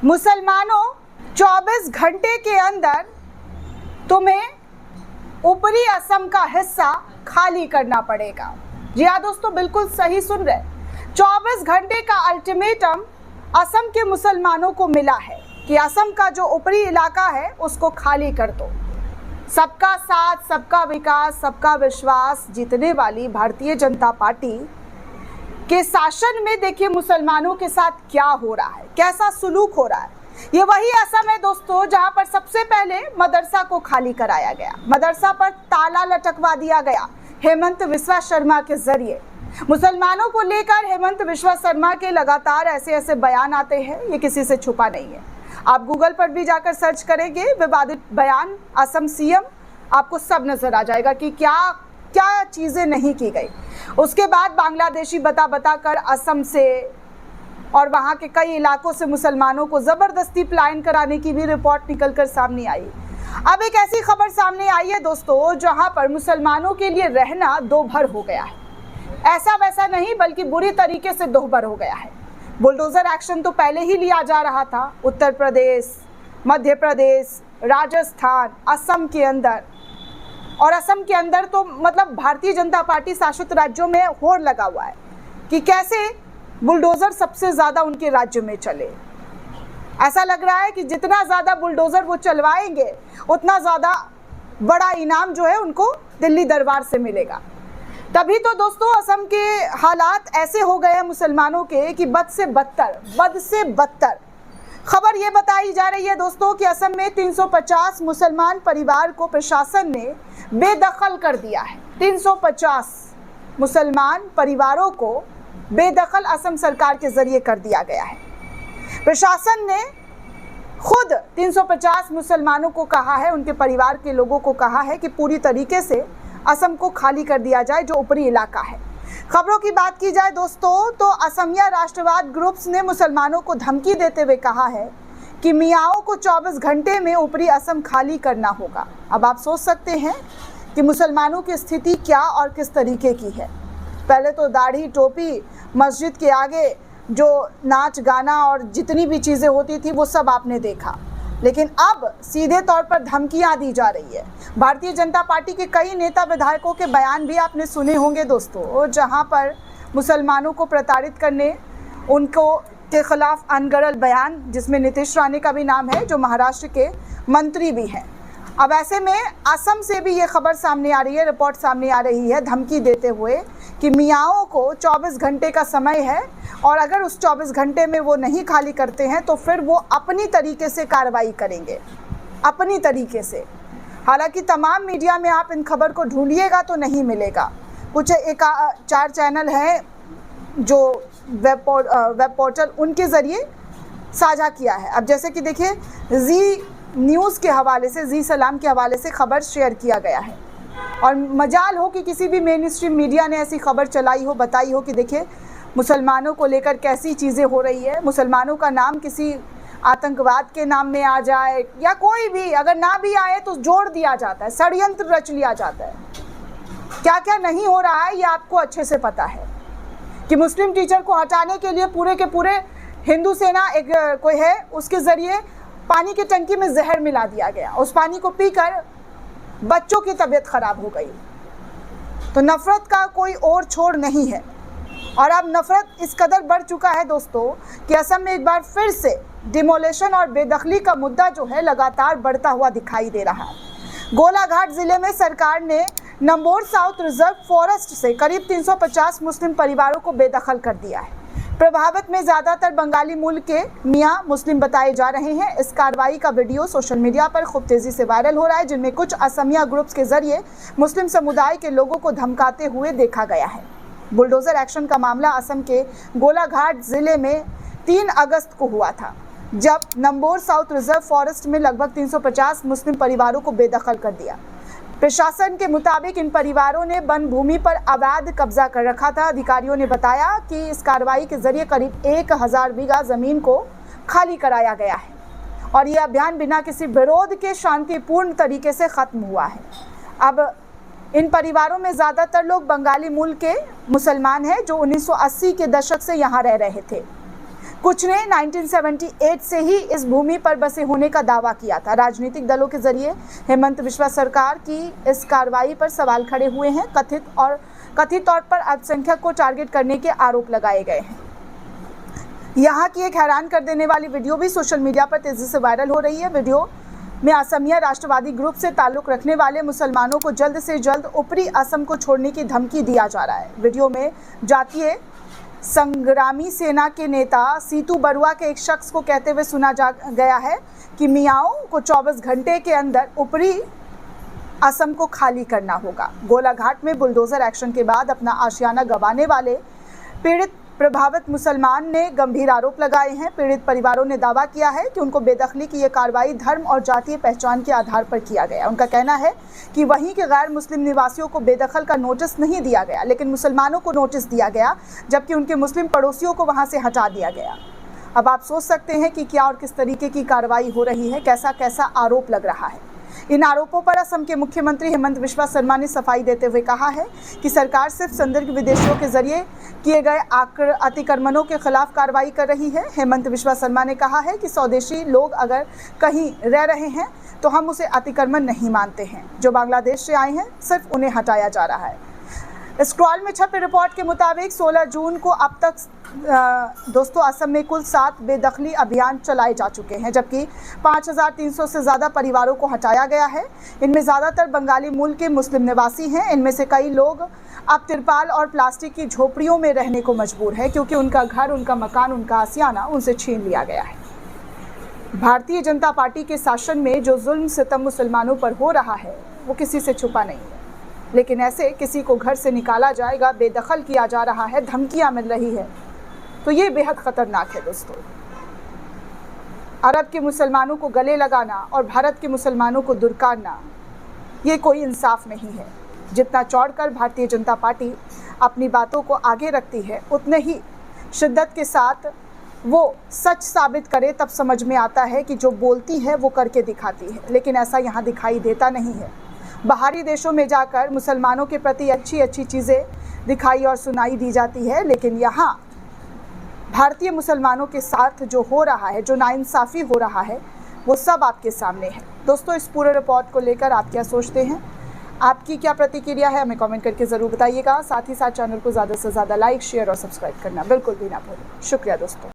मुसलमानों 24 घंटे के अंदर तुम्हें ऊपरी असम का हिस्सा खाली करना पड़ेगा। जी हाँ दोस्तों, बिल्कुल सही सुन रहे। 24 घंटे का अल्टीमेटम असम के मुसलमानों को मिला है कि असम का जो ऊपरी इलाका है उसको खाली कर दो। सबका साथ, सबका विकास, सबका विश्वास जीतने वाली भारतीय जनता पार्टी के शासन में देखिए मुसलमानों के साथ क्या हो रहा है, कैसा सुलूक हो रहा है। ये वही असम है दोस्तों जहां पर सबसे पहले मदरसा को खाली कराया गया, मदरसा पर ताला लटकवा दिया गया हेमंत बिस्वा शर्मा के जरिए। मुसलमानों को लेकर हेमंत बिस्वा शर्मा के लगातार ऐसे ऐसे बयान आते हैं, ये किसी से छुपा नहीं है। आप गूगल पर भी जाकर सर्च करेंगे विवादित बयान असम सीएम, आपको सब नजर आ जाएगा कि क्या क्या चीजें नहीं की गई। उसके बाद बांग्लादेशी बता कर असम से और वहां के कई इलाकों से मुसलमानों को जबरदस्ती पलायन कराने की भी रिपोर्ट निकलकर सामने आई। अब एक ऐसी खबर सामने आई है दोस्तों जहां पर मुसलमानों के लिए रहना दोभर हो गया है। ऐसा वैसा नहीं बल्कि बुरी तरीके से दोभर हो गया है। बुलडोजर एक्शन तो पहले ही लिया जा रहा था, उत्तर प्रदेश, मध्य प्रदेश, राजस्थान, असम के अंदर, और असम के अंदर तो मतलब भारतीय जनता पार्टी शासित राज्यों में होड़ लगा हुआ है कि कैसे बुलडोजर सबसे ज़्यादा उनके राज्य में चले। ऐसा लग रहा है कि जितना ज़्यादा बुलडोजर वो चलवाएंगे उतना ज़्यादा बड़ा इनाम जो है उनको दिल्ली दरबार से मिलेगा। तभी तो दोस्तों असम के हालात ऐसे हो गए हैं मुसलमानों के कि बद से बदतर। खबर ये बताई जा रही है दोस्तों कि असम में 350 मुसलमान परिवार को प्रशासन ने बेदखल कर दिया है। 350 मुसलमान परिवारों को बेदखल असम सरकार के जरिए कर दिया गया है। प्रशासन ने खुद 350 मुसलमानों को कहा है, उनके परिवार के लोगों को कहा है कि पूरी तरीके से असम को खाली कर दिया जाए, जो ऊपरी इलाका है। खबरों की बात की जाए दोस्तों तो असमिया राष्ट्रवाद ग्रुप्स ने मुसलमानों को धमकी देते हुए कहा है कि मियाओं को 24 घंटे में ऊपरी असम खाली करना होगा। अब आप सोच सकते हैं कि मुसलमानों की स्थिति क्या और किस तरीके की है। पहले तो दाढ़ी, टोपी, मस्जिद के आगे जो नाच गाना और जितनी भी चीज़ें होती थी वो सब आपने देखा, लेकिन अब सीधे तौर पर धमकियां दी जा रही है। भारतीय जनता पार्टी के कई नेता विधायकों के बयान भी आपने सुने होंगे दोस्तों, जहां पर मुसलमानों को प्रताड़ित करने उनको के खिलाफ अनगढ़ बयान, जिसमें नीतीश राणे का भी नाम है जो महाराष्ट्र के मंत्री भी हैं। अब ऐसे में असम से भी ये खबर सामने आ रही है, रिपोर्ट सामने आ रही है धमकी देते हुए कि मियाओं को 24 घंटे का समय है और अगर उस 24 घंटे में वो नहीं खाली करते हैं तो फिर वो अपनी तरीके से कार्रवाई करेंगे, अपनी तरीके से। हालांकि तमाम मीडिया में आप इन खबर को ढूंढिएगा तो नहीं मिलेगा। कुछ 4 चैनल हैं जो वेब पोर्टल उनके ज़रिए साझा किया है। अब जैसे कि देखिए जी न्यूज़ के हवाले से, जी सलाम के हवाले से खबर शेयर किया गया है और मजाल हो कि किसी भी मेन स्ट्रीम मीडिया ने ऐसी खबर चलाई हो, बताई हो कि देखिए मुसलमानों को लेकर कैसी चीज़ें हो रही है। मुसलमानों का नाम किसी आतंकवाद के नाम में आ जाए या कोई भी अगर ना भी आए तो जोड़ दिया जाता है, षड्यंत्र रच लिया जाता है। क्या क्या नहीं हो रहा है ये आपको अच्छे से पता है कि मुस्लिम टीचर को हटाने के लिए पूरे के पूरे हिंदू सेना एक कोई है, उसके ज़रिए पानी की टंकी में जहर मिला दिया गया, उस पानी को पीकर बच्चों की तबीयत खराब हो गई। तो नफ़रत का कोई और छोर नहीं है और अब नफ़रत इस कदर बढ़ चुका है दोस्तों कि असम में एक बार फिर से डिमोलेशन और बेदखली का मुद्दा जो है लगातार बढ़ता हुआ दिखाई दे रहा है। गोलाघाट ज़िले में सरकार ने नंबोर साउथ रिजर्व फॉरेस्ट से करीब 350 मुस्लिम परिवारों को बेदखल कर दिया है। प्रभावित में ज़्यादातर बंगाली मूल के मियाँ मुस्लिम बताए जा रहे हैं। इस कार्रवाई का वीडियो सोशल मीडिया पर खूब तेज़ी से वायरल हो रहा है, जिनमें कुछ असमिया ग्रुप्स के जरिए मुस्लिम समुदाय के लोगों को धमकाते हुए देखा गया है। बुलडोजर एक्शन का मामला असम के गोलाघाट ज़िले में 3 अगस्त को हुआ था, जब नंबोर साउथ रिजर्व फॉरेस्ट में लगभग 350 मुस्लिम परिवारों को बेदखल कर दिया। प्रशासन के मुताबिक इन परिवारों ने वन भूमि पर अवैध कब्जा कर रखा था। अधिकारियों ने बताया कि इस कार्रवाई के जरिए करीब 1000 बीघा जमीन को खाली कराया गया है और ये अभियान बिना किसी विरोध के शांतिपूर्ण तरीके से खत्म हुआ है। अब इन परिवारों में ज़्यादातर लोग बंगाली मूल के मुसलमान हैं जो 1980 के दशक से यहाँ रह रहे थे। कुछ ने 1978 से ही इस भूमि पर बसे होने का दावा किया था। राजनीतिक दलों के जरिए हेमंत बिस्वा सरकार की इस कार्रवाई पर सवाल खड़े हुए हैं। कथित तौर पर अल्पसंख्यक को टारगेट करने के आरोप लगाए गए हैं। यहाँ की एक हैरान कर देने वाली वीडियो भी सोशल मीडिया पर तेजी से वायरल हो रही है। वीडियो में असमिया राष्ट्रवादी ग्रुप से ताल्लुक रखने वाले मुसलमानों को जल्द से जल्द ऊपरी असम को छोड़ने की धमकी दिया जा रहा है। वीडियो में जातीय संग्रामी सेना के नेता सीतू बरुआ के एक शख्स को कहते हुए सुना जा गया है कि मियाओं को 24 घंटे के अंदर ऊपरी असम को खाली करना होगा। गोलाघाट में बुलडोजर एक्शन के बाद अपना आशियाना गंवाने वाले पीड़ित प्रभावित मुसलमान ने गंभीर आरोप लगाए हैं। पीड़ित परिवारों ने दावा किया है कि उनको बेदखली की यह कार्रवाई धर्म और जातीय पहचान के आधार पर किया गया। उनका कहना है कि वहीं के गैर मुस्लिम निवासियों को बेदखल का नोटिस नहीं दिया गया, लेकिन मुसलमानों को नोटिस दिया गया, जबकि उनके मुस्लिम पड़ोसियों को वहां से हटा दिया गया। अब आप सोच सकते हैं कि क्या और किस तरीके की कार्रवाई हो रही है, कैसा कैसा आरोप लग रहा है। इन आरोपों पर असम के मुख्यमंत्री हेमंत बिस्वा शर्मा ने सफाई देते हुए कहा है कि सरकार सिर्फ संदिग्ध विदेशियों के जरिए किए गए अतिक्रमणों के खिलाफ कार्रवाई कर रही है। हेमंत बिस्वा शर्मा ने कहा है कि स्वदेशी लोग अगर कहीं रह रहे हैं तो हम उसे अतिक्रमण नहीं मानते हैं। जो बांग्लादेश से आए हैं सिर्फ उन्हें हटाया जा रहा है। स्क्रॉल में छपी रिपोर्ट के मुताबिक 16 जून को अब तक दोस्तों असम में कुल 7 बेदखली अभियान चलाए जा चुके हैं, जबकि 5300 से ज़्यादा परिवारों को हटाया गया है। इनमें ज़्यादातर बंगाली मूल के मुस्लिम निवासी हैं। इनमें से कई लोग अब तिरपाल और प्लास्टिक की झोपड़ियों में रहने को मजबूर है, क्योंकि उनका घर, उनका मकान, उनका आशियाना उनसे छीन लिया गया है। भारतीय जनता पार्टी के शासन में जो जुल्म सितम मुसलमानों पर हो रहा है वो किसी से छुपा नहीं है, लेकिन ऐसे किसी को घर से निकाला जाएगा, बेदखल किया जा रहा है, धमकियां मिल रही है, तो ये बेहद खतरनाक है दोस्तों। अरब के मुसलमानों को गले लगाना और भारत के मुसलमानों को दुरकारना, ये कोई इंसाफ नहीं है। जितना चौड़कर भारतीय जनता पार्टी अपनी बातों को आगे रखती है, उतने ही शिद्दत के साथ वो सच साबित करे, तब समझ में आता है कि जो बोलती है वो करके दिखाती है। लेकिन ऐसा यहाँ दिखाई देता नहीं है। बाहरी देशों में जाकर मुसलमानों के प्रति अच्छी अच्छी चीज़ें दिखाई और सुनाई दी जाती है, लेकिन यहाँ भारतीय मुसलमानों के साथ जो हो रहा है, जो नाइंसाफ़ी हो रहा है, वो सब आपके सामने है। दोस्तों, इस पूरे रिपोर्ट को लेकर आप क्या सोचते हैं? आपकी क्या प्रतिक्रिया है? हमें कमेंट करके ज़रूर बताइएगा। साथ ही साथ चैनल को ज़्यादा से ज़्यादा लाइक, शेयर और सब्सक्राइब करना बिल्कुल भी ना भूलें। शुक्रिया दोस्तों।